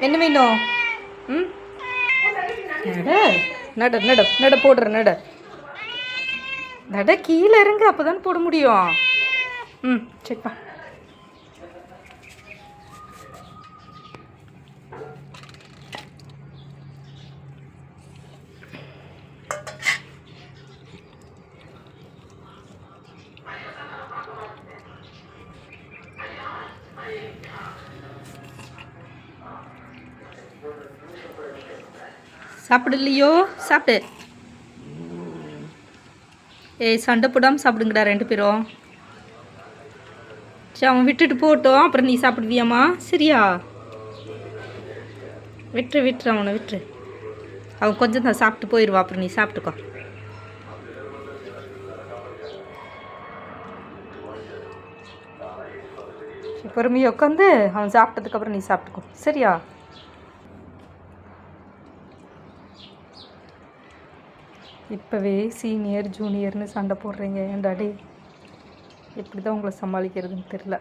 என்ன வேணும்? ம், நட நட நட நட போடுற நட நட, கீழே இறங்கு, அப்போ தானே போட முடியும். ம், சரிப்பா. சாப்பிடலையோ? சாப்பிடு. ஏய், சண்டை போடாமல் சாப்பிடுங்கடா 2 பேரும். சரி, அவன் விட்டுட்டு போட்டோம், அப்புறம் நீ சாப்பிடுவியாம்மா? சரியா? விட்டுரு அவனை விட்டுரு. அவன் கொஞ்சம் தான் சாப்பிட்டு போயிடுவான், அப்புறம் நீ சாப்பிட்டுக்கோ. பொறுமையாக உட்காந்து அவன் சாப்பிட்டதுக்கப்புறம் நீ சாப்பிட்டுக்கோ. சரியா? இப்போவே சீனியர் ஜூனியர்னு சண்டை போடுறீங்க. ஏன்டா டே, எப்படி தான் உங்களை சமாளிக்கிறதுன்னு தெரில.